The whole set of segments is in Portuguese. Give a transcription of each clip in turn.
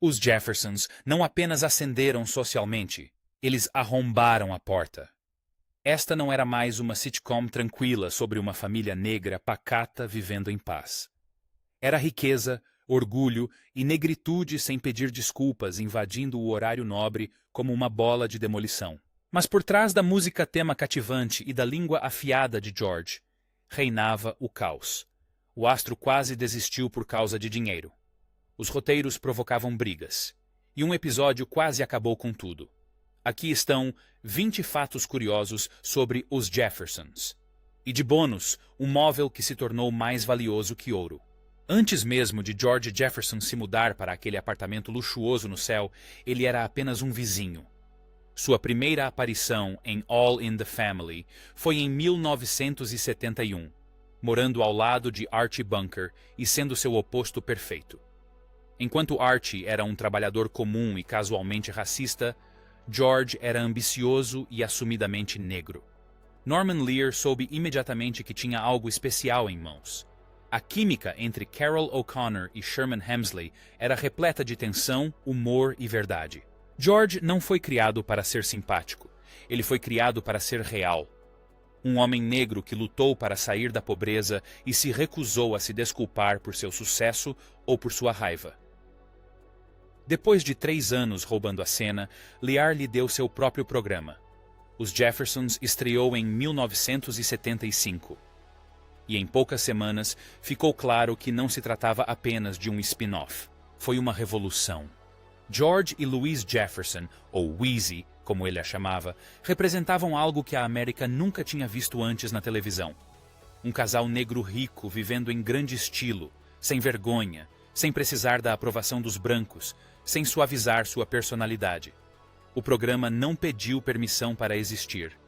Os Jeffersons não apenas ascenderam socialmente, eles arrombaram a porta. Esta não era mais uma sitcom tranquila sobre uma família negra pacata vivendo em paz. Era riqueza, orgulho e negritude sem pedir desculpas invadindo o horário nobre como uma bola de demolição. Mas por trás da música tema cativante e da língua afiada de George, reinava o caos. O astro quase desistiu por causa de dinheiro. Os roteiros provocavam brigas. E um episódio quase acabou com tudo. Aqui estão 20 fatos curiosos sobre os Jeffersons. E de bônus, um móvel que se tornou mais valioso que ouro. Antes mesmo de George Jefferson se mudar para aquele apartamento luxuoso no céu, ele era apenas um vizinho. Sua primeira aparição em All in the Family foi em 1971, morando ao lado de Archie Bunker e sendo seu oposto perfeito. Enquanto Archie era um trabalhador comum e casualmente racista, George era ambicioso e assumidamente negro. Norman Lear soube imediatamente que tinha algo especial em mãos. A química entre Carol O'Connor e Sherman Hemsley era repleta de tensão, humor e verdade. George não foi criado para ser simpático. Ele foi criado para ser real. Um homem negro que lutou para sair da pobreza e se recusou a se desculpar por seu sucesso ou por sua raiva. Depois de 3 anos roubando a cena, Lear lhe deu seu próprio programa. Os Jeffersons estreou em 1975. E em poucas semanas ficou claro que não se tratava apenas de um spin-off. Foi uma revolução. George e Louise Jefferson, ou Wheezy, como ele a chamava, representavam algo que a América nunca tinha visto antes na televisão. Um casal negro rico vivendo em grande estilo, sem vergonha, sem precisar da aprovação dos brancos, sem suavizar sua personalidade. O programa não pediu permissão para existir.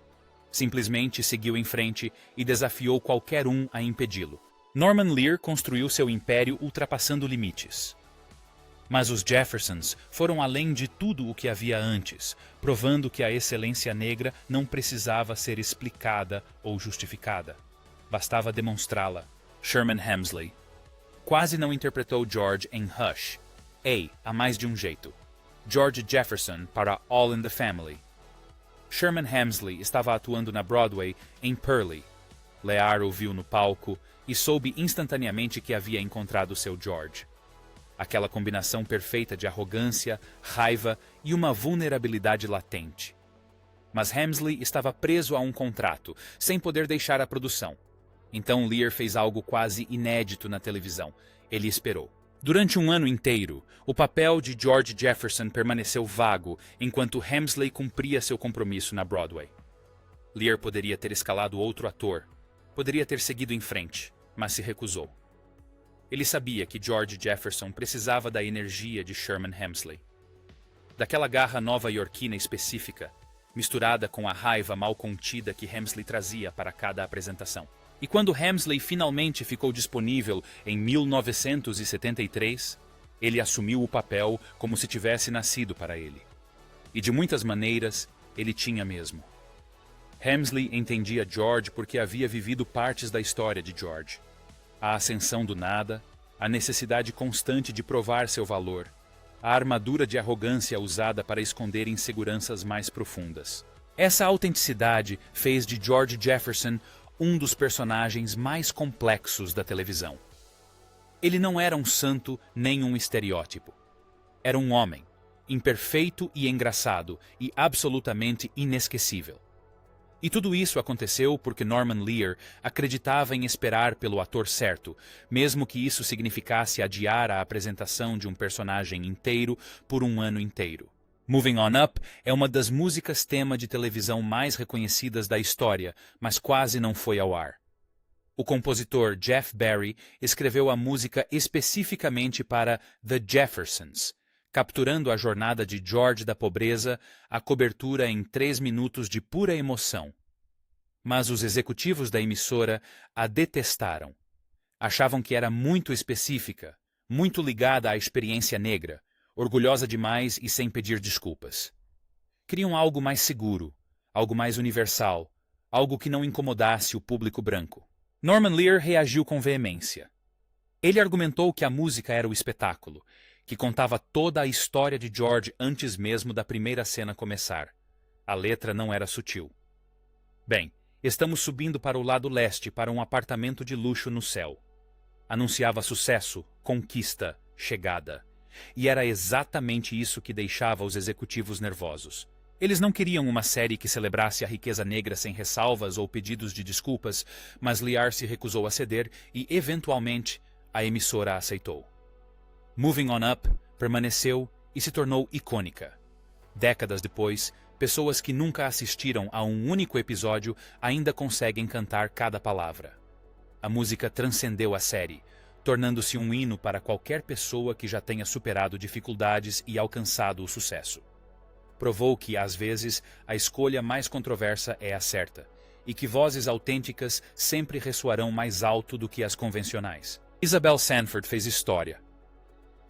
Simplesmente seguiu em frente e desafiou qualquer um a impedi-lo. Norman Lear construiu seu império ultrapassando limites. Mas os Jeffersons foram além de tudo o que havia antes, provando que a excelência negra não precisava ser explicada ou justificada. Bastava demonstrá-la. Sherman Hemsley quase não interpretou George em Hush. Ei, há mais de um jeito. George Jefferson para All in the Family. Sherman Hemsley estava atuando na Broadway em Purlie. Lear o viu no palco e soube instantaneamente que havia encontrado seu George. Aquela combinação perfeita de arrogância, raiva e uma vulnerabilidade latente. Mas Hemsley estava preso a um contrato, sem poder deixar a produção. Então Lear fez algo quase inédito na televisão. Ele esperou. Durante um ano inteiro, o papel de George Jefferson permaneceu vago enquanto Hemsley cumpria seu compromisso na Broadway. Lear poderia ter escalado outro ator, poderia ter seguido em frente, mas se recusou. Ele sabia que George Jefferson precisava da energia de Sherman Hemsley. Daquela garra nova-iorquina específica, misturada com a raiva mal contida que Hemsley trazia para cada apresentação. E quando Hemsley finalmente ficou disponível em 1973, ele assumiu o papel como se tivesse nascido para ele. E de muitas maneiras, ele tinha mesmo. Hemsley entendia George porque havia vivido partes da história de George. A ascensão do nada, a necessidade constante de provar seu valor, a armadura de arrogância usada para esconder inseguranças mais profundas. Essa autenticidade fez de George Jefferson um dos personagens mais complexos da televisão. Ele não era um santo nem um estereótipo. Era um homem, imperfeito e engraçado, e absolutamente inesquecível. E tudo isso aconteceu porque Norman Lear acreditava em esperar pelo ator certo, mesmo que isso significasse adiar a apresentação de um personagem inteiro por um ano inteiro. Moving On Up é uma das músicas tema de televisão mais reconhecidas da história, mas quase não foi ao ar. O compositor Jeff Barry escreveu a música especificamente para The Jeffersons, capturando a jornada de George da pobreza, a cobertura em 3 minutos de pura emoção. Mas os executivos da emissora a detestaram. Achavam que era muito específica, muito ligada à experiência negra, orgulhosa demais e sem pedir desculpas. Queriam algo mais seguro, algo mais universal, algo que não incomodasse o público branco. Norman Lear reagiu com veemência. Ele argumentou que a música era o espetáculo, que contava toda a história de George antes mesmo da primeira cena começar. A letra não era sutil. Bem, estamos subindo para o lado leste para um apartamento de luxo no céu. Anunciava sucesso, conquista, chegada. E era exatamente isso que deixava os executivos nervosos. Eles não queriam uma série que celebrasse a riqueza negra sem ressalvas ou pedidos de desculpas, mas Lear se recusou a ceder e, eventualmente, a emissora aceitou. Moving On Up permaneceu e se tornou icônica. Décadas depois, pessoas que nunca assistiram a um único episódio ainda conseguem cantar cada palavra. A música transcendeu a série, tornando-se um hino para qualquer pessoa que já tenha superado dificuldades e alcançado o sucesso. Provou que, às vezes, a escolha mais controversa é a certa, e que vozes autênticas sempre ressoarão mais alto do que as convencionais. Isabel Sanford fez história.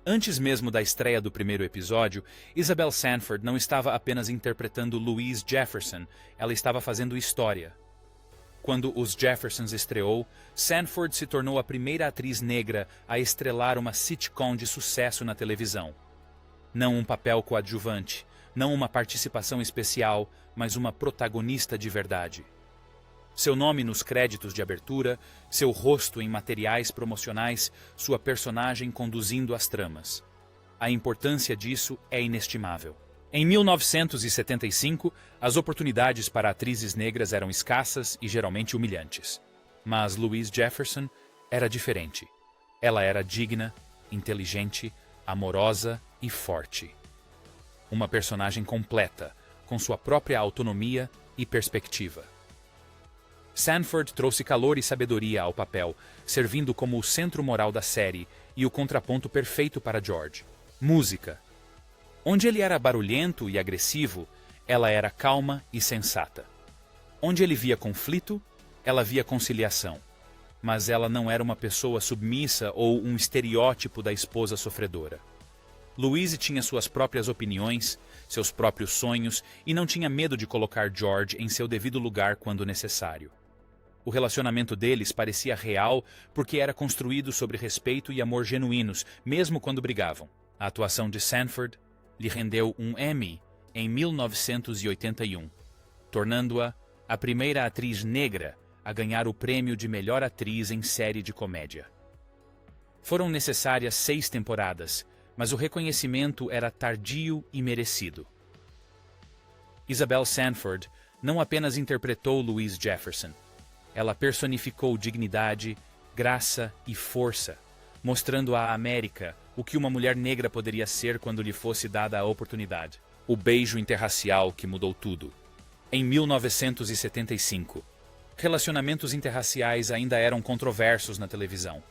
Antes mesmo da estreia do primeiro episódio, Isabel Sanford não estava apenas interpretando Louise Jefferson, ela estava fazendo história. Quando Os Jeffersons estreou, Sanford se tornou a primeira atriz negra a estrelar uma sitcom de sucesso na televisão. Não um papel coadjuvante, não uma participação especial, mas uma protagonista de verdade. Seu nome nos créditos de abertura, seu rosto em materiais promocionais, sua personagem conduzindo as tramas. A importância disso é inestimável. Em 1975, as oportunidades para atrizes negras eram escassas e geralmente humilhantes. Mas Louise Jefferson era diferente. Ela era digna, inteligente, amorosa e forte. Uma personagem completa, com sua própria autonomia e perspectiva. Sanford trouxe calor e sabedoria ao papel, servindo como o centro moral da série e o contraponto perfeito para George. Música. Onde ele era barulhento e agressivo, ela era calma e sensata. Onde ele via conflito, ela via conciliação. Mas ela não era uma pessoa submissa ou um estereótipo da esposa sofredora. Louise tinha suas próprias opiniões, seus próprios sonhos e não tinha medo de colocar George em seu devido lugar quando necessário. O relacionamento deles parecia real porque era construído sobre respeito e amor genuínos, mesmo quando brigavam. A atuação de Sanford lhe rendeu um Emmy em 1981, tornando-a a primeira atriz negra a ganhar o prêmio de melhor atriz em série de comédia. Foram necessárias 6 temporadas, mas o reconhecimento era tardio e merecido. Isabel Sanford não apenas interpretou Louise Jefferson, ela personificou dignidade, graça e força, mostrando à América o que uma mulher negra poderia ser quando lhe fosse dada a oportunidade. O beijo interracial que mudou tudo. Em 1975, relacionamentos interraciais ainda eram controversos na televisão.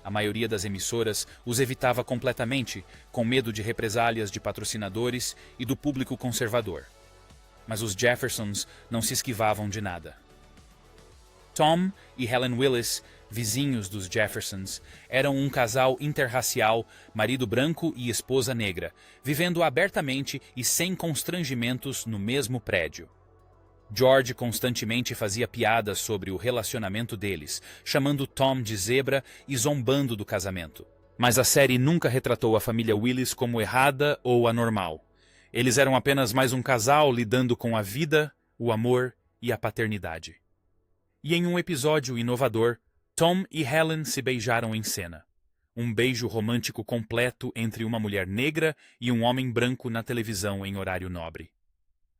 A maioria das emissoras os evitava completamente, com medo de represálias de patrocinadores e do público conservador. Mas os Jeffersons não se esquivavam de nada. Tom e Helen Willis, vizinhos dos Jeffersons, eram um casal interracial, marido branco e esposa negra, vivendo abertamente e sem constrangimentos no mesmo prédio. George constantemente fazia piadas sobre o relacionamento deles, chamando Tom de zebra e zombando do casamento. Mas a série nunca retratou a família Willis como errada ou anormal. Eles eram apenas mais um casal lidando com a vida, o amor e a paternidade. E em um episódio inovador, Tom e Helen se beijaram em cena. Um beijo romântico completo entre uma mulher negra e um homem branco na televisão em horário nobre.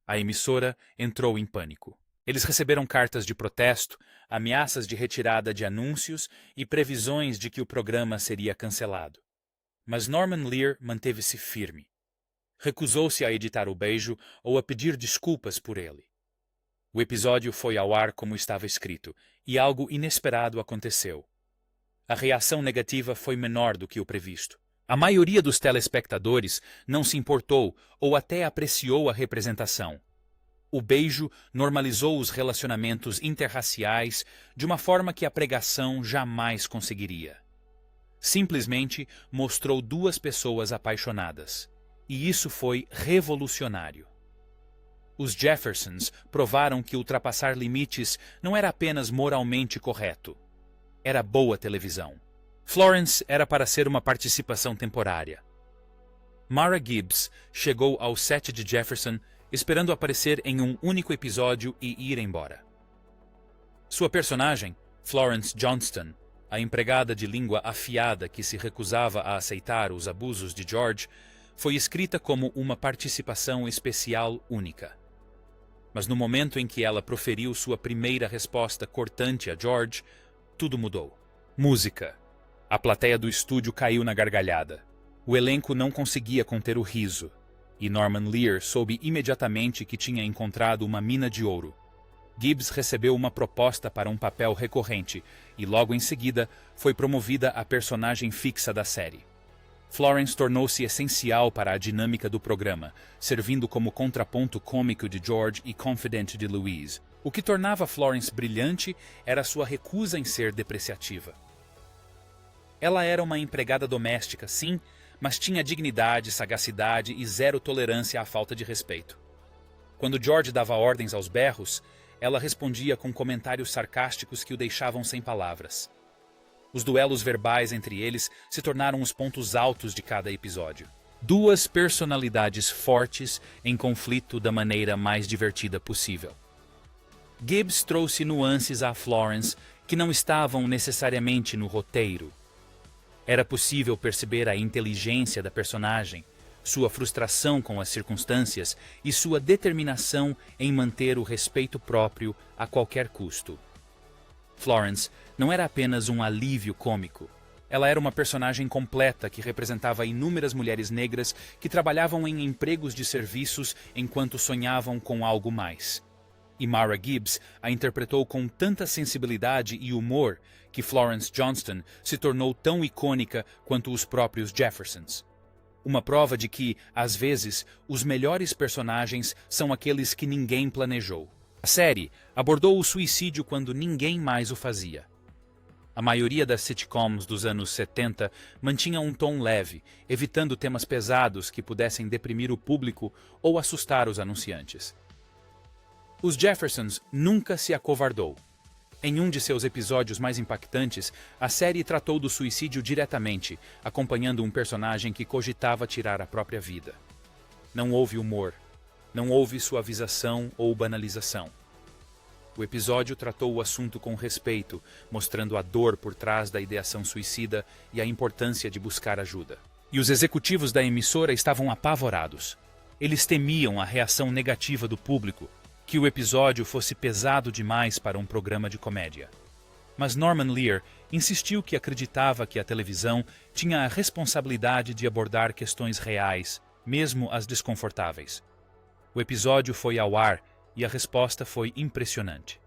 A emissora entrou em pânico. Eles receberam cartas de protesto, ameaças de retirada de anúncios e previsões de que o programa seria cancelado. Mas Norman Lear manteve-se firme. Recusou-se a editar o beijo ou a pedir desculpas por ele. O episódio foi ao ar como estava escrito, e algo inesperado aconteceu. A reação negativa foi menor do que o previsto. A maioria dos telespectadores não se importou ou até apreciou a representação. O beijo normalizou os relacionamentos interraciais de uma forma que a pregação jamais conseguiria. Simplesmente mostrou 2 pessoas apaixonadas. E isso foi revolucionário. Os Jeffersons provaram que ultrapassar limites não era apenas moralmente correto. Era boa televisão. Florence era para ser uma participação temporária. Mara Gibbs chegou ao set de Jefferson esperando aparecer em um único episódio e ir embora. Sua personagem, Florence Johnston, a empregada de língua afiada que se recusava a aceitar os abusos de George, foi escrita como uma participação especial única. Mas no momento em que ela proferiu sua primeira resposta cortante a George, tudo mudou. Música. A plateia do estúdio caiu na gargalhada. O elenco não conseguia conter o riso, e Norman Lear soube imediatamente que tinha encontrado uma mina de ouro. Gibbs recebeu uma proposta para um papel recorrente e logo em seguida foi promovida a personagem fixa da série. Florence tornou-se essencial para a dinâmica do programa, servindo como contraponto cômico de George e confidente de Louise. O que tornava Florence brilhante era sua recusa em ser depreciativa. Ela era uma empregada doméstica, sim, mas tinha dignidade, sagacidade e zero tolerância à falta de respeito. Quando George dava ordens aos berros, ela respondia com comentários sarcásticos que o deixavam sem palavras. Os duelos verbais entre eles se tornaram os pontos altos de cada episódio. Duas personalidades fortes em conflito da maneira mais divertida possível. Gibbs trouxe nuances a Florence que não estavam necessariamente no roteiro. Era possível perceber a inteligência da personagem, sua frustração com as circunstâncias e sua determinação em manter o respeito próprio a qualquer custo. Florence não era apenas um alívio cômico. Ela era uma personagem completa que representava inúmeras mulheres negras que trabalhavam em empregos de serviços enquanto sonhavam com algo mais. E Mara Gibbs a interpretou com tanta sensibilidade e humor que Florence Johnston se tornou tão icônica quanto os próprios Jeffersons. Uma prova de que, às vezes, os melhores personagens são aqueles que ninguém planejou. A série abordou o suicídio quando ninguém mais o fazia. A maioria das sitcoms dos anos 70 mantinha um tom leve, evitando temas pesados que pudessem deprimir o público ou assustar os anunciantes. Os Jeffersons nunca se acovardou. Em um de seus episódios mais impactantes, a série tratou do suicídio diretamente, acompanhando um personagem que cogitava tirar a própria vida. Não houve humor, não houve suavização ou banalização. O episódio tratou o assunto com respeito, mostrando a dor por trás da ideação suicida e a importância de buscar ajuda. E os executivos da emissora estavam apavorados. Eles temiam a reação negativa do público, que o episódio fosse pesado demais para um programa de comédia. Mas Norman Lear insistiu que acreditava que a televisão tinha a responsabilidade de abordar questões reais, mesmo as desconfortáveis. O episódio foi ao ar e a resposta foi impressionante.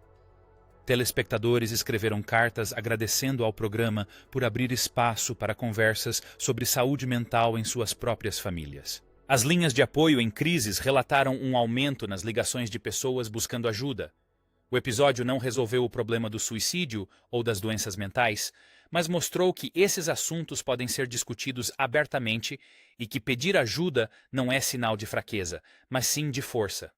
Telespectadores escreveram cartas agradecendo ao programa por abrir espaço para conversas sobre saúde mental em suas próprias famílias. As linhas de apoio em crises relataram um aumento nas ligações de pessoas buscando ajuda. O episódio não resolveu o problema do suicídio ou das doenças mentais, mas mostrou que esses assuntos podem ser discutidos abertamente e que pedir ajuda não é sinal de fraqueza, mas sim de força.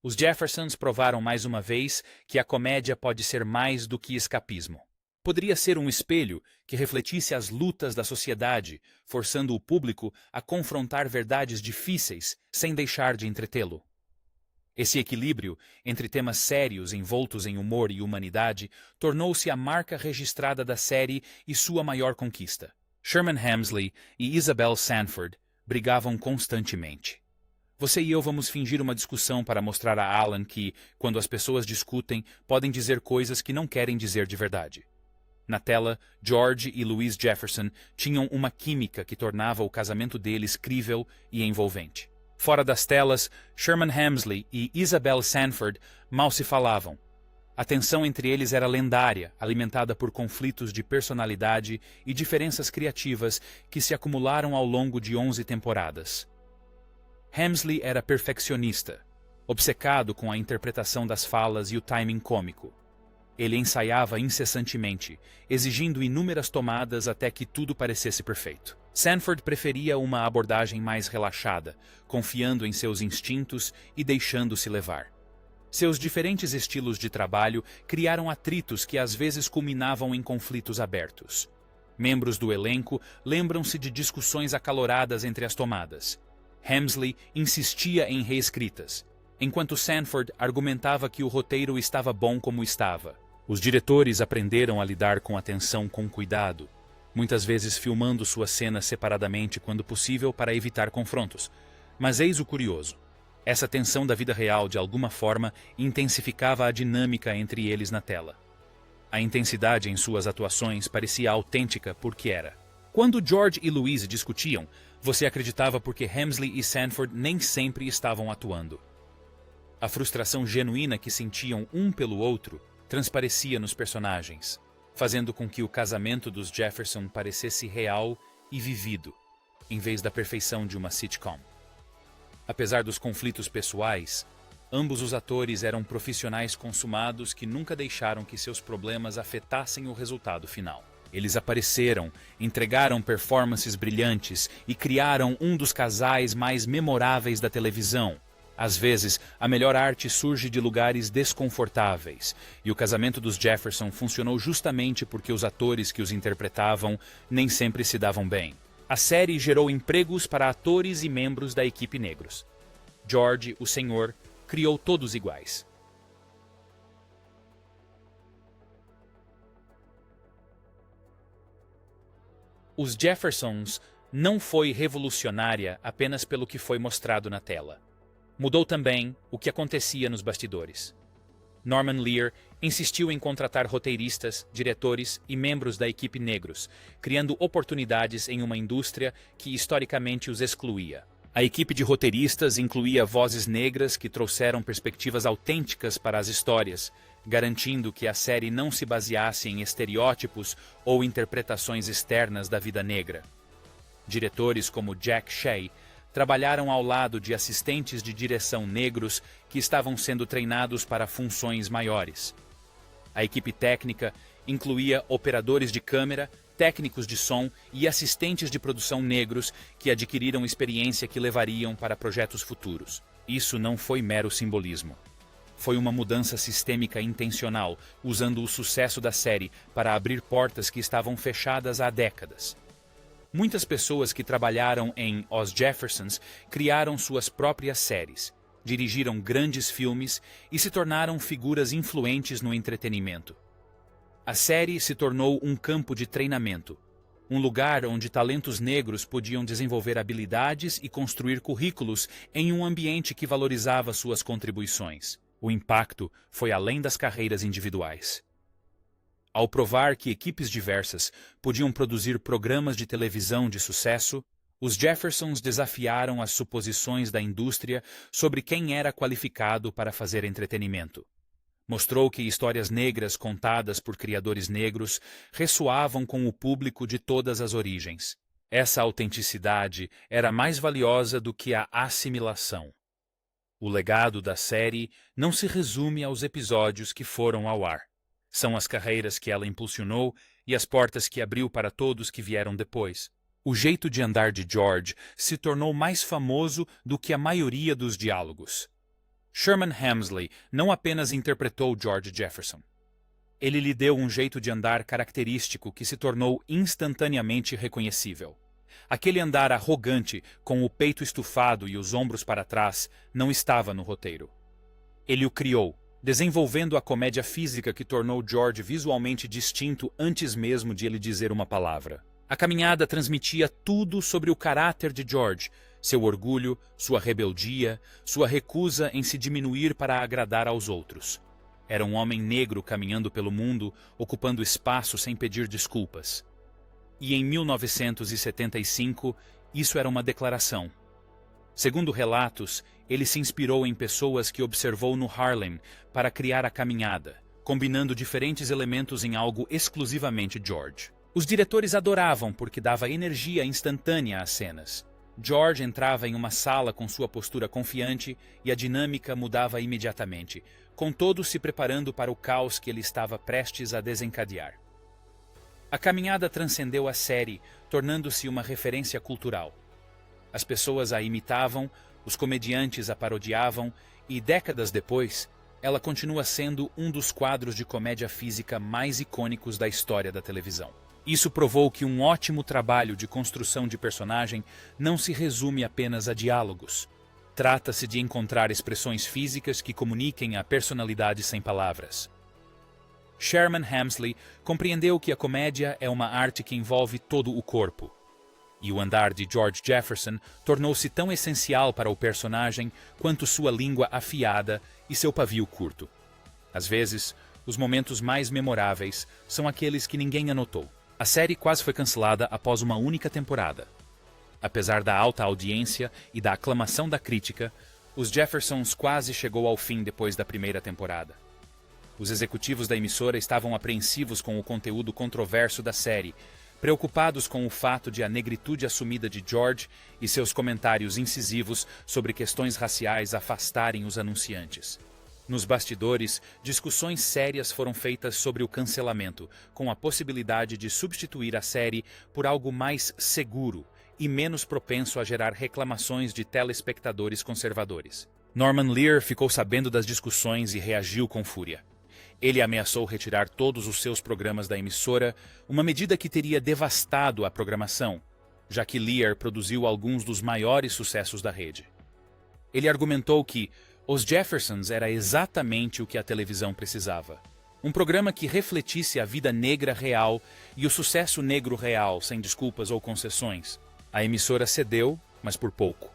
Os Jeffersons provaram mais uma vez que a comédia pode ser mais do que escapismo. Poderia ser um espelho que refletisse as lutas da sociedade, forçando o público a confrontar verdades difíceis sem deixar de entretê-lo. Esse equilíbrio entre temas sérios envoltos em humor e humanidade tornou-se a marca registrada da série e sua maior conquista. Sherman Hemsley e Isabel Sanford brigavam constantemente. Você e eu vamos fingir uma discussão para mostrar a Alan que, quando as pessoas discutem, podem dizer coisas que não querem dizer de verdade. Na tela, George e Louise Jefferson tinham uma química que tornava o casamento deles crível e envolvente. Fora das telas, Sherman Hemsley e Isabel Sanford mal se falavam. A tensão entre eles era lendária, alimentada por conflitos de personalidade e diferenças criativas que se acumularam ao longo de 11 temporadas. Hemsley era perfeccionista, obcecado com a interpretação das falas e o timing cômico. Ele ensaiava incessantemente, exigindo inúmeras tomadas até que tudo parecesse perfeito. Sanford preferia uma abordagem mais relaxada, confiando em seus instintos e deixando-se levar. Seus diferentes estilos de trabalho criaram atritos que às vezes culminavam em conflitos abertos. Membros do elenco lembram-se de discussões acaloradas entre as tomadas. Hemsley insistia em reescritas, enquanto Sanford argumentava que o roteiro estava bom como estava. Os diretores aprenderam a lidar com a tensão com cuidado, muitas vezes filmando suas cenas separadamente quando possível para evitar confrontos. Mas eis o curioso. Essa tensão da vida real, de alguma forma, intensificava a dinâmica entre eles na tela. A intensidade em suas atuações parecia autêntica porque era. Quando George e Louise discutiam, você acreditava porque Hemsley e Sanford nem sempre estavam atuando. A frustração genuína que sentiam um pelo outro transparecia nos personagens, fazendo com que o casamento dos Jefferson parecesse real e vivido, em vez da perfeição de uma sitcom. Apesar dos conflitos pessoais, ambos os atores eram profissionais consumados que nunca deixaram que seus problemas afetassem o resultado final. Eles apareceram, entregaram performances brilhantes e criaram um dos casais mais memoráveis da televisão. Às vezes, a melhor arte surge de lugares desconfortáveis, e o casamento dos Jefferson funcionou justamente porque os atores que os interpretavam nem sempre se davam bem. A série gerou empregos para atores e membros da equipe negros. George, o Senhor, criou todos iguais. Os Jeffersons não foi revolucionária apenas pelo que foi mostrado na tela. Mudou também o que acontecia nos bastidores. Norman Lear insistiu em contratar roteiristas, diretores e membros da equipe negros, criando oportunidades em uma indústria que historicamente os excluía. A equipe de roteiristas incluía vozes negras que trouxeram perspectivas autênticas para as histórias, garantindo que a série não se baseasse em estereótipos ou interpretações externas da vida negra. Diretores como Jack Shea trabalharam ao lado de assistentes de direção negros que estavam sendo treinados para funções maiores. A equipe técnica incluía operadores de câmera, técnicos de som e assistentes de produção negros que adquiriram experiência que levariam para projetos futuros. Isso não foi mero simbolismo. Foi uma mudança sistêmica intencional, usando o sucesso da série para abrir portas que estavam fechadas há décadas. Muitas pessoas que trabalharam em Os Jeffersons criaram suas próprias séries, dirigiram grandes filmes e se tornaram figuras influentes no entretenimento. A série se tornou um campo de treinamento, um lugar onde talentos negros podiam desenvolver habilidades e construir currículos em um ambiente que valorizava suas contribuições. O impacto foi além das carreiras individuais. Ao provar que equipes diversas podiam produzir programas de televisão de sucesso, os Jeffersons desafiaram as suposições da indústria sobre quem era qualificado para fazer entretenimento. Mostrou que histórias negras contadas por criadores negros ressoavam com o público de todas as origens. Essa autenticidade era mais valiosa do que a assimilação. O legado da série não se resume aos episódios que foram ao ar. São as carreiras que ela impulsionou e as portas que abriu para todos que vieram depois. O jeito de andar de George se tornou mais famoso do que a maioria dos diálogos. Sherman Hemsley não apenas interpretou George Jefferson. Ele lhe deu um jeito de andar característico que se tornou instantaneamente reconhecível. Aquele andar arrogante, com o peito estufado e os ombros para trás, não estava no roteiro. Ele o criou, desenvolvendo a comédia física que tornou George visualmente distinto antes mesmo de ele dizer uma palavra. A caminhada transmitia tudo sobre o caráter de George, seu orgulho, sua rebeldia, sua recusa em se diminuir para agradar aos outros. Era um homem negro caminhando pelo mundo, ocupando espaço sem pedir desculpas. E em 1975, isso era uma declaração. Segundo relatos, ele se inspirou em pessoas que observou no Harlem para criar a caminhada, combinando diferentes elementos em algo exclusivamente George. Os diretores adoravam porque dava energia instantânea às cenas. George entrava em uma sala com sua postura confiante e a dinâmica mudava imediatamente, com todos se preparando para o caos que ele estava prestes a desencadear. A caminhada transcendeu a série, tornando-se uma referência cultural. As pessoas a imitavam, os comediantes a parodiavam e, décadas depois, ela continua sendo um dos quadros de comédia física mais icônicos da história da televisão. Isso provou que um ótimo trabalho de construção de personagem não se resume apenas a diálogos. Trata-se de encontrar expressões físicas que comuniquem a personalidade sem palavras. Sherman Hemsley compreendeu que a comédia é uma arte que envolve todo o corpo. E o andar de George Jefferson tornou-se tão essencial para o personagem quanto sua língua afiada e seu pavio curto. Às vezes, os momentos mais memoráveis são aqueles que ninguém anotou. A série quase foi cancelada após uma única temporada. Apesar da alta audiência e da aclamação da crítica, Os Jeffersons quase chegou ao fim depois da primeira temporada. Os executivos da emissora estavam apreensivos com o conteúdo controverso da série, preocupados com o fato de a negritude assumida de George e seus comentários incisivos sobre questões raciais afastarem os anunciantes. Nos bastidores, discussões sérias foram feitas sobre o cancelamento, com a possibilidade de substituir a série por algo mais seguro e menos propenso a gerar reclamações de telespectadores conservadores. Norman Lear ficou sabendo das discussões e reagiu com fúria. Ele ameaçou retirar todos os seus programas da emissora, uma medida que teria devastado a programação, já que Lear produziu alguns dos maiores sucessos da rede. Ele argumentou que Os Jeffersons era exatamente o que a televisão precisava. Um programa que refletisse a vida negra real e o sucesso negro real, sem desculpas ou concessões. A emissora cedeu, mas por pouco.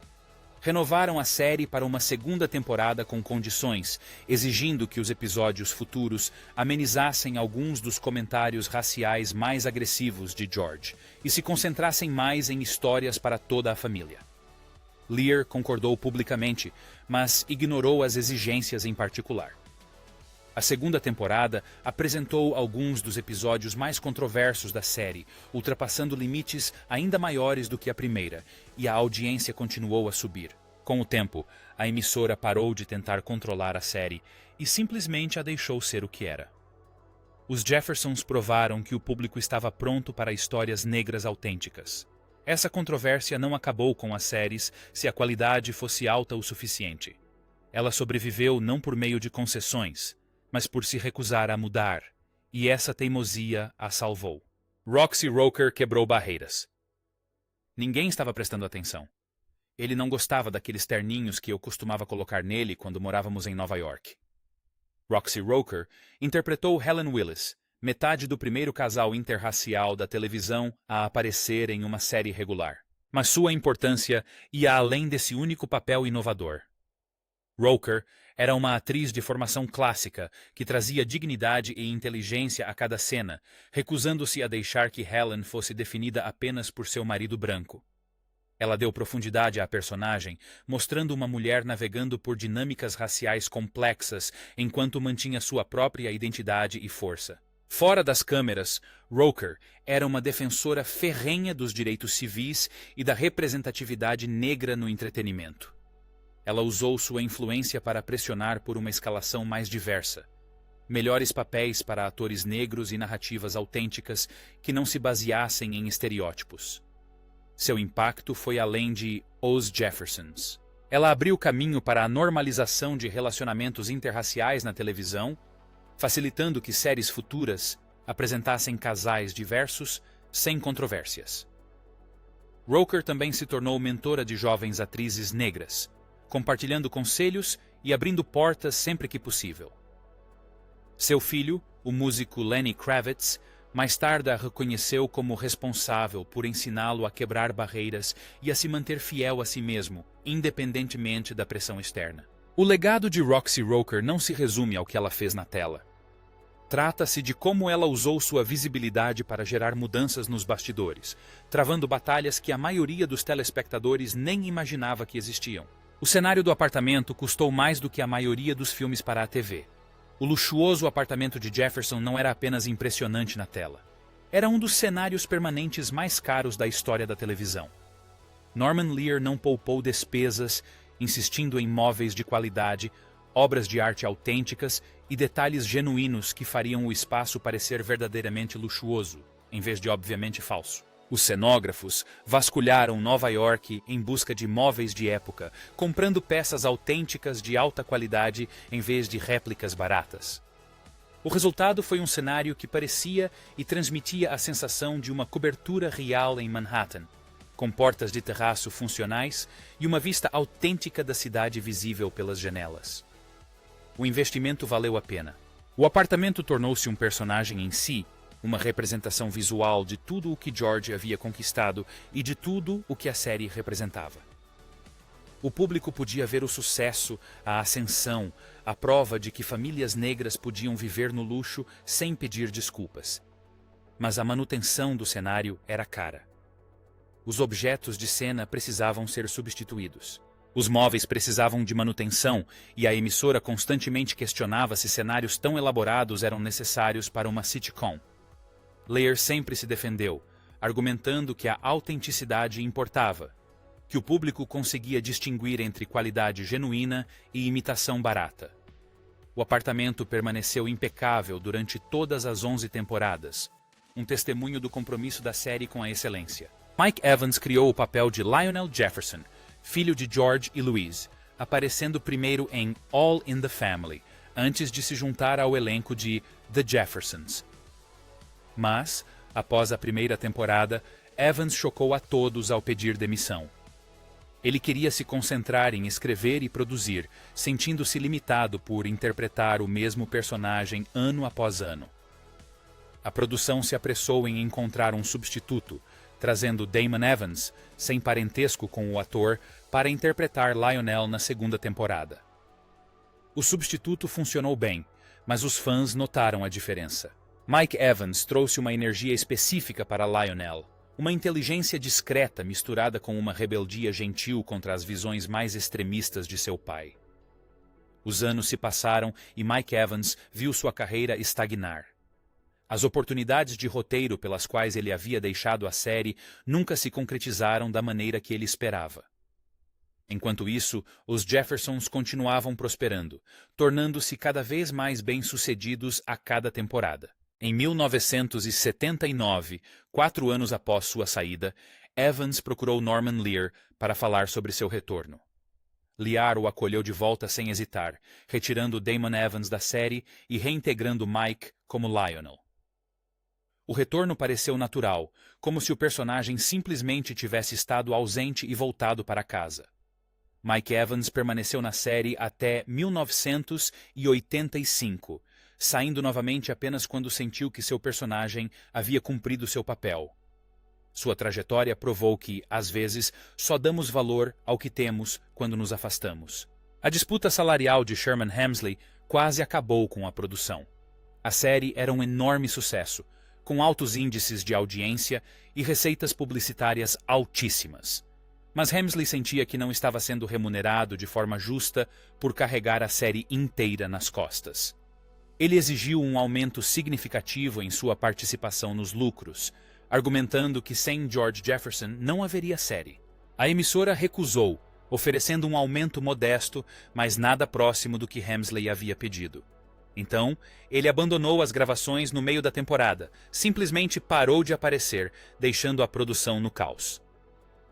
Renovaram a série para uma segunda temporada com condições, exigindo que os episódios futuros amenizassem alguns dos comentários raciais mais agressivos de George e se concentrassem mais em histórias para toda a família. Lear concordou publicamente, mas ignorou as exigências em particular. A segunda temporada apresentou alguns dos episódios mais controversos da série, ultrapassando limites ainda maiores do que a primeira, e a audiência continuou a subir. Com o tempo, a emissora parou de tentar controlar a série e simplesmente a deixou ser o que era. Os Jeffersons provaram que o público estava pronto para histórias negras autênticas. Essa controvérsia não acabou com as séries se a qualidade fosse alta o suficiente. Ela sobreviveu não por meio de concessões, mas por se recusar a mudar, e essa teimosia a salvou. Roxy Roker quebrou barreiras. Ninguém estava prestando atenção. Ele não gostava daqueles terninhos que eu costumava colocar nele quando morávamos em Nova York. Roxy Roker interpretou Helen Willis, metade do primeiro casal interracial da televisão a aparecer em uma série regular. Mas sua importância ia além desse único papel inovador. Roker era uma atriz de formação clássica que trazia dignidade e inteligência a cada cena, recusando-se a deixar que Helen fosse definida apenas por seu marido branco. Ela deu profundidade à personagem, mostrando uma mulher navegando por dinâmicas raciais complexas enquanto mantinha sua própria identidade e força. Fora das câmeras, Roker era uma defensora ferrenha dos direitos civis e da representatividade negra no entretenimento. Ela usou sua influência para pressionar por uma escalação mais diversa, melhores papéis para atores negros e narrativas autênticas que não se baseassem em estereótipos. Seu impacto foi além de Os Jeffersons. Ela abriu caminho para a normalização de relacionamentos interraciais na televisão, facilitando que séries futuras apresentassem casais diversos sem controvérsias. Roker também se tornou mentora de jovens atrizes negras, compartilhando conselhos e abrindo portas sempre que possível. Seu filho, o músico Lenny Kravitz, mais tarde a reconheceu como responsável por ensiná-lo a quebrar barreiras e a se manter fiel a si mesmo, independentemente da pressão externa. O legado de Roxy Roker não se resume ao que ela fez na tela. Trata-se de como ela usou sua visibilidade para gerar mudanças nos bastidores, travando batalhas que a maioria dos telespectadores nem imaginava que existiam. O cenário do apartamento custou mais do que a maioria dos filmes para a TV. O luxuoso apartamento de Jefferson não era apenas impressionante na tela. Era um dos cenários permanentes mais caros da história da televisão. Norman Lear não poupou despesas, insistindo em móveis de qualidade, obras de arte autênticas e detalhes genuínos que fariam o espaço parecer verdadeiramente luxuoso, em vez de obviamente falso. Os cenógrafos vasculharam Nova York em busca de móveis de época, comprando peças autênticas de alta qualidade em vez de réplicas baratas. O resultado foi um cenário que parecia e transmitia a sensação de uma cobertura real em Manhattan, com portas de terraço funcionais e uma vista autêntica da cidade visível pelas janelas. O investimento valeu a pena. O apartamento tornou-se um personagem em si, uma representação visual de tudo o que George havia conquistado e de tudo o que a série representava. O público podia ver o sucesso, a ascensão, a prova de que famílias negras podiam viver no luxo sem pedir desculpas. Mas a manutenção do cenário era cara. Os objetos de cena precisavam ser substituídos. Os móveis precisavam de manutenção e a emissora constantemente questionava se cenários tão elaborados eram necessários para uma sitcom. Lear sempre se defendeu, argumentando que a autenticidade importava, que o público conseguia distinguir entre qualidade genuína e imitação barata. O apartamento permaneceu impecável durante todas as 11 temporadas, um testemunho do compromisso da série com a excelência. Mike Evans criou o papel de Lionel Jefferson, filho de George e Louise, aparecendo primeiro em All in the Family, antes de se juntar ao elenco de The Jeffersons. Mas, após a primeira temporada, Evans chocou a todos ao pedir demissão. Ele queria se concentrar em escrever e produzir, sentindo-se limitado por interpretar o mesmo personagem ano após ano. A produção se apressou em encontrar um substituto, trazendo Damon Evans, sem parentesco com o ator, para interpretar Lionel na segunda temporada. O substituto funcionou bem, mas os fãs notaram a diferença. Mike Evans trouxe uma energia específica para Lionel, uma inteligência discreta misturada com uma rebeldia gentil contra as visões mais extremistas de seu pai. Os anos se passaram e Mike Evans viu sua carreira estagnar. As oportunidades de roteiro pelas quais ele havia deixado a série nunca se concretizaram da maneira que ele esperava. Enquanto isso, os Jeffersons continuavam prosperando, tornando-se cada vez mais bem-sucedidos a cada temporada. Em 1979, 4 anos após sua saída, Evans procurou Norman Lear para falar sobre seu retorno. Lear o acolheu de volta sem hesitar, retirando Damon Evans da série e reintegrando Mike como Lionel. O retorno pareceu natural, como se o personagem simplesmente tivesse estado ausente e voltado para casa. Mike Evans permaneceu na série até 1985, saindo novamente apenas quando sentiu que seu personagem havia cumprido seu papel. Sua trajetória provou que, às vezes, só damos valor ao que temos quando nos afastamos. A disputa salarial de Sherman Hemsley quase acabou com a produção. A série era um enorme sucesso, com altos índices de audiência e receitas publicitárias altíssimas. Mas Hemsley sentia que não estava sendo remunerado de forma justa por carregar a série inteira nas costas. Ele exigiu um aumento significativo em sua participação nos lucros, argumentando que sem George Jefferson não haveria série. A emissora recusou, oferecendo um aumento modesto, mas nada próximo do que Hemsley havia pedido. Então, ele abandonou as gravações no meio da temporada, simplesmente parou de aparecer, deixando a produção no caos.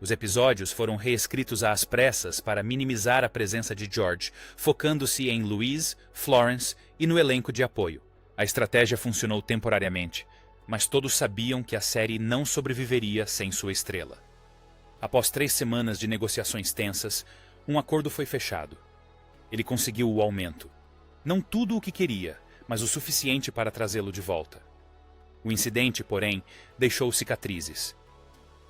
Os episódios foram reescritos às pressas para minimizar a presença de George, focando-se em Louise, Florence e no elenco de apoio. A estratégia funcionou temporariamente, mas todos sabiam que a série não sobreviveria sem sua estrela. Após 3 semanas de negociações tensas, um acordo foi fechado. Ele conseguiu o aumento. Não tudo o que queria, mas o suficiente para trazê-lo de volta. O incidente, porém, deixou cicatrizes.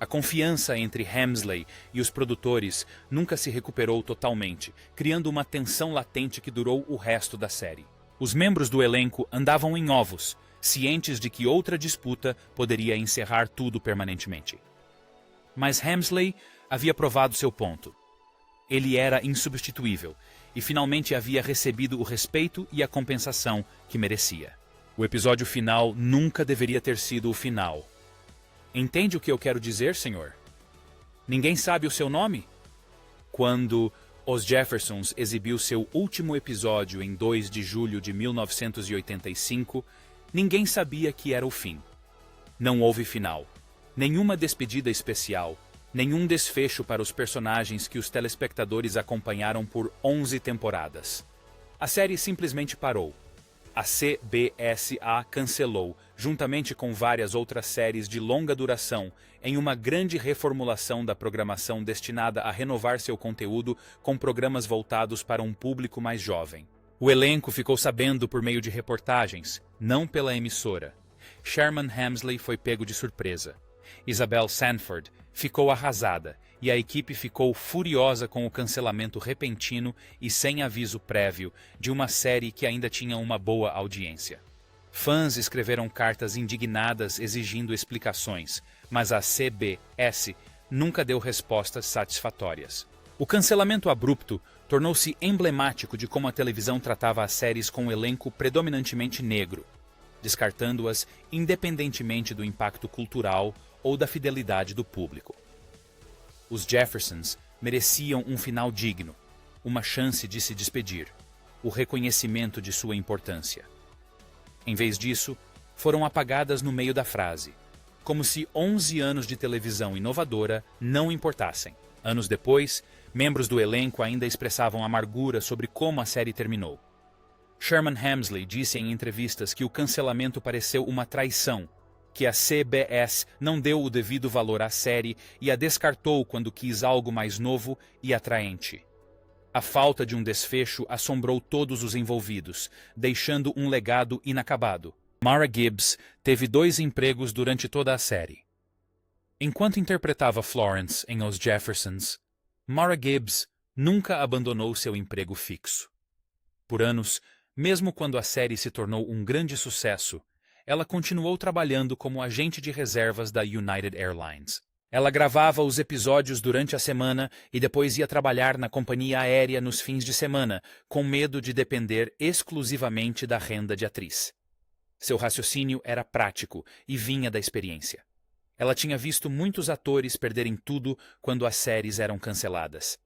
A confiança entre Hemsley e os produtores nunca se recuperou totalmente, criando uma tensão latente que durou o resto da série. Os membros do elenco andavam em ovos, cientes de que outra disputa poderia encerrar tudo permanentemente. Mas Hemsley havia provado seu ponto. Ele era insubstituível e finalmente havia recebido o respeito e a compensação que merecia. O episódio final nunca deveria ter sido o final. Entende o que eu quero dizer, senhor? Ninguém sabe o seu nome? Quando Os Jeffersons exibiu seu último episódio em 2 de julho de 1985, ninguém sabia que era o fim. Não houve final, nenhuma despedida especial, nenhum desfecho para os personagens que os telespectadores acompanharam por 11 temporadas. A série simplesmente parou. a CBS a cancelou, juntamente com várias outras séries de longa duração, em uma grande reformulação da programação destinada a renovar seu conteúdo com programas voltados para um público mais jovem. O elenco ficou sabendo por meio de reportagens, não pela emissora. Sherman Hemsley foi pego de surpresa. Isabel Sanford ficou arrasada e a equipe ficou furiosa com o cancelamento repentino e sem aviso prévio de uma série que ainda tinha uma boa audiência. Fãs escreveram cartas indignadas exigindo explicações, mas a CBS nunca deu respostas satisfatórias. O cancelamento abrupto tornou-se emblemático de como a televisão tratava as séries com um elenco predominantemente negro, descartando-as independentemente do impacto cultural ou da fidelidade do público. Os Jeffersons mereciam um final digno, uma chance de se despedir, o reconhecimento de sua importância. Em vez disso, foram apagadas no meio da frase, como se 11 anos de televisão inovadora não importassem. Anos depois, membros do elenco ainda expressavam amargura sobre como a série terminou. Sherman Hemsley disse em entrevistas que o cancelamento pareceu uma traição, que a CBS não deu o devido valor à série e a descartou quando quis algo mais novo e atraente. A falta de um desfecho assombrou todos os envolvidos, deixando um legado inacabado. Mara Gibbs teve 2 empregos durante toda a série. Enquanto interpretava Florence em Os Jeffersons, Mara Gibbs nunca abandonou seu emprego fixo. Por anos, mesmo quando a série se tornou um grande sucesso, ela continuou trabalhando como agente de reservas da United Airlines. Ela gravava os episódios durante a semana e depois ia trabalhar na companhia aérea nos fins de semana, com medo de depender exclusivamente da renda de atriz. Seu raciocínio era prático e vinha da experiência. Ela tinha visto muitos atores perderem tudo quando as séries eram canceladas.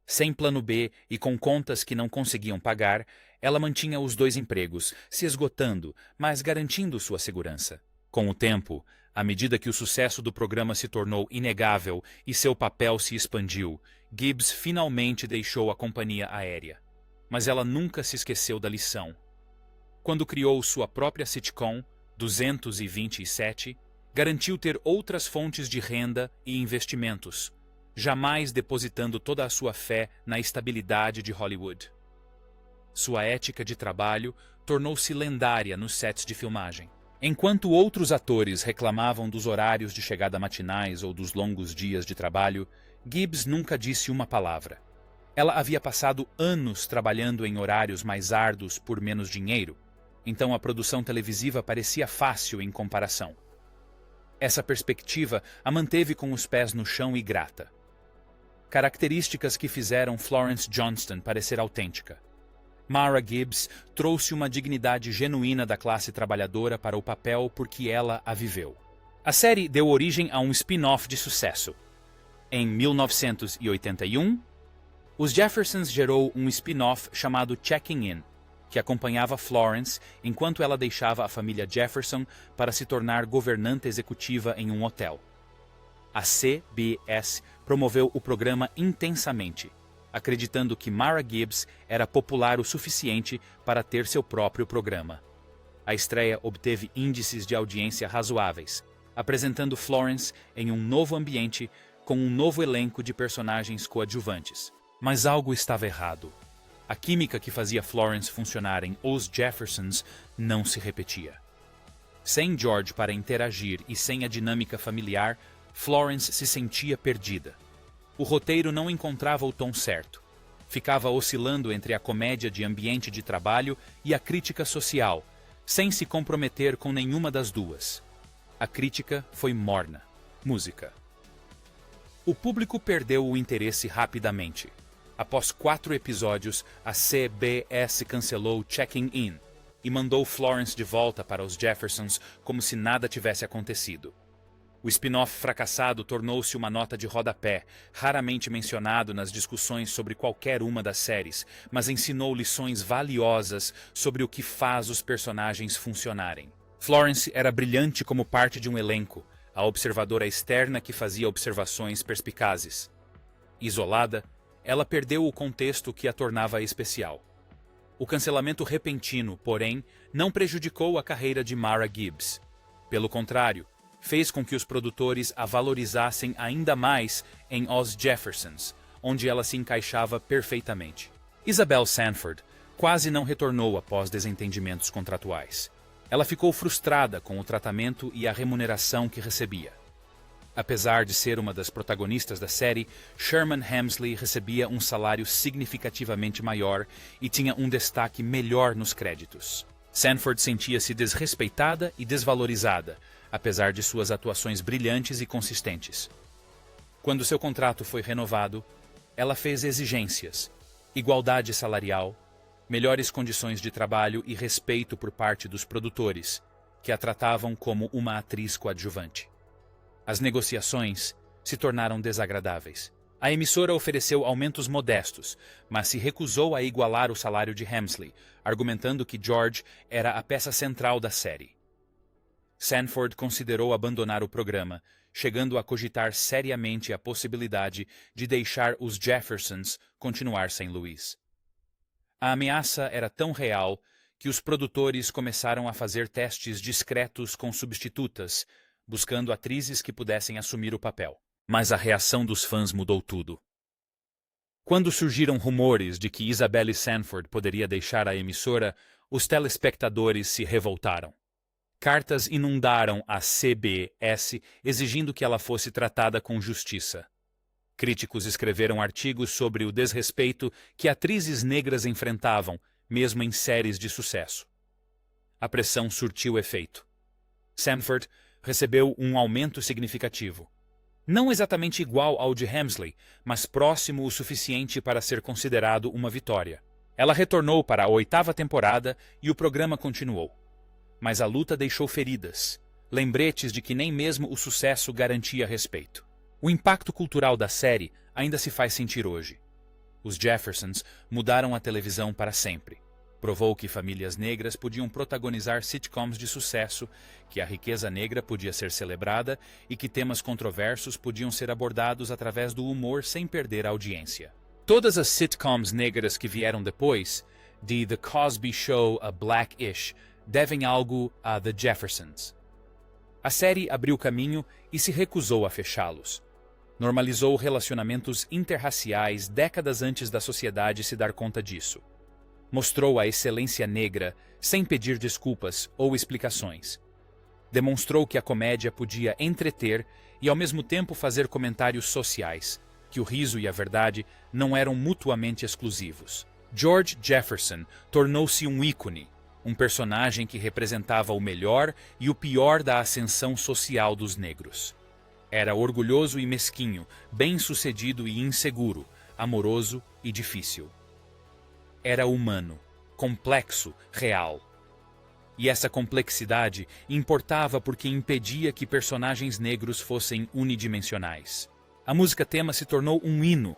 Sem plano B e com contas que não conseguiam pagar, ela mantinha os 2 empregos, se esgotando, mas garantindo sua segurança. Com o tempo, à medida que o sucesso do programa se tornou inegável e seu papel se expandiu, Gibbs finalmente deixou a companhia aérea. Mas ela nunca se esqueceu da lição. Quando criou sua própria sitcom, 227, garantiu ter outras fontes de renda e investimentos, jamais depositando toda a sua fé na estabilidade de Hollywood. Sua ética de trabalho tornou-se lendária nos sets de filmagem. Enquanto outros atores reclamavam dos horários de chegada matinais ou dos longos dias de trabalho, Gibbs nunca disse uma palavra. Ela havia passado anos trabalhando em horários mais árduos por menos dinheiro, então a produção televisiva parecia fácil em comparação. Essa perspectiva a manteve com os pés no chão e grata. Características que fizeram Florence Johnston parecer autêntica. Mara Gibbs trouxe uma dignidade genuína da classe trabalhadora para o papel porque ela a viveu. A série deu origem a um spin-off de sucesso. Em 1981, Os Jeffersons gerou um spin-off chamado Checking In, que acompanhava Florence enquanto ela deixava a família Jefferson para se tornar governanta executiva em um hotel. A CBS promoveu o programa intensamente, acreditando que Mara Gibbs era popular o suficiente para ter seu próprio programa. A estreia obteve índices de audiência razoáveis, apresentando Florence em um novo ambiente com um novo elenco de personagens coadjuvantes. Mas algo estava errado. A química que fazia Florence funcionar em Os Jeffersons não se repetia. Sem George para interagir e sem a dinâmica familiar, Florence se sentia perdida. O roteiro não encontrava o tom certo. Ficava oscilando entre a comédia de ambiente de trabalho e a crítica social, sem se comprometer com nenhuma das duas. A crítica foi morna. Música. O público perdeu o interesse rapidamente. Após 4 episódios, a CBS cancelou Checking In e mandou Florence de volta para os Jeffersons como se nada tivesse acontecido. O spin-off fracassado tornou-se uma nota de rodapé, raramente mencionado nas discussões sobre qualquer uma das séries, mas ensinou lições valiosas sobre o que faz os personagens funcionarem. Florence era brilhante como parte de um elenco, a observadora externa que fazia observações perspicazes. Isolada, ela perdeu o contexto que a tornava especial. O cancelamento repentino, porém, não prejudicou a carreira de Mara Gibbs. Pelo contrário, fez com que os produtores a valorizassem ainda mais em Os Jeffersons, onde ela se encaixava perfeitamente. Isabel Sanford quase não retornou após desentendimentos contratuais. Ela ficou frustrada com o tratamento e a remuneração que recebia. Apesar de ser uma das protagonistas da série, Sherman Hemsley recebia um salário significativamente maior e tinha um destaque melhor nos créditos. Sanford sentia-se desrespeitada e desvalorizada, apesar de suas atuações brilhantes e consistentes. Quando seu contrato foi renovado, ela fez exigências: igualdade salarial, melhores condições de trabalho e respeito por parte dos produtores, que a tratavam como uma atriz coadjuvante. As negociações se tornaram desagradáveis. A emissora ofereceu aumentos modestos, mas se recusou a igualar o salário de Hemsley, argumentando que George era a peça central da série. Sanford considerou abandonar o programa, chegando a cogitar seriamente a possibilidade de deixar os Jeffersons continuar sem Louise. A ameaça era tão real que os produtores começaram a fazer testes discretos com substitutas, buscando atrizes que pudessem assumir o papel. Mas a reação dos fãs mudou tudo. Quando surgiram rumores de que Isabelle Sanford poderia deixar a emissora, os telespectadores se revoltaram. Cartas inundaram a CBS exigindo que ela fosse tratada com justiça. Críticos escreveram artigos sobre o desrespeito que atrizes negras enfrentavam, mesmo em séries de sucesso. A pressão surtiu efeito. Sanford recebeu um aumento significativo. Não exatamente igual ao de Hemsley, mas próximo o suficiente para ser considerado uma vitória. Ela retornou para a 8ª temporada e o programa continuou. Mas a luta deixou feridas, lembretes de que nem mesmo o sucesso garantia respeito. O impacto cultural da série ainda se faz sentir hoje. Os Jeffersons mudaram a televisão para sempre. Provou que famílias negras podiam protagonizar sitcoms de sucesso, que a riqueza negra podia ser celebrada e que temas controversos podiam ser abordados através do humor sem perder a audiência. Todas as sitcoms negras que vieram depois, de The Cosby Show a Black-ish, devem algo a The Jeffersons. A série abriu caminho e se recusou a fechá-los. Normalizou relacionamentos interraciais décadas antes da sociedade se dar conta disso. Mostrou a excelência negra sem pedir desculpas ou explicações. Demonstrou que a comédia podia entreter e ao mesmo tempo fazer comentários sociais, que o riso e a verdade não eram mutuamente exclusivos. George Jefferson tornou-se um ícone, um personagem que representava o melhor e o pior da ascensão social dos negros. Era orgulhoso e mesquinho, bem-sucedido e inseguro, amoroso e difícil. Era humano, complexo, real. E essa complexidade importava porque impedia que personagens negros fossem unidimensionais. A música tema se tornou um hino.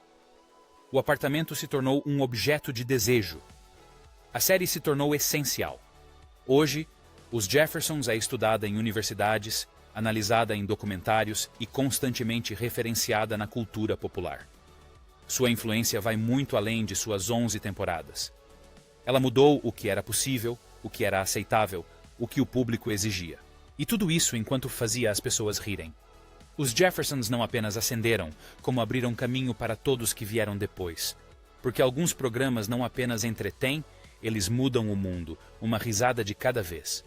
O apartamento se tornou um objeto de desejo. A série se tornou essencial. Hoje, os Jeffersons é estudada em universidades, analisada em documentários e constantemente referenciada na cultura popular. Sua influência vai muito além de suas 11 temporadas. Ela mudou o que era possível, o que era aceitável, o que o público exigia. E tudo isso enquanto fazia as pessoas rirem. Os Jeffersons não apenas ascenderam, como abriram caminho para todos que vieram depois. Porque alguns programas não apenas entretêm, eles mudam o mundo, uma risada de cada vez.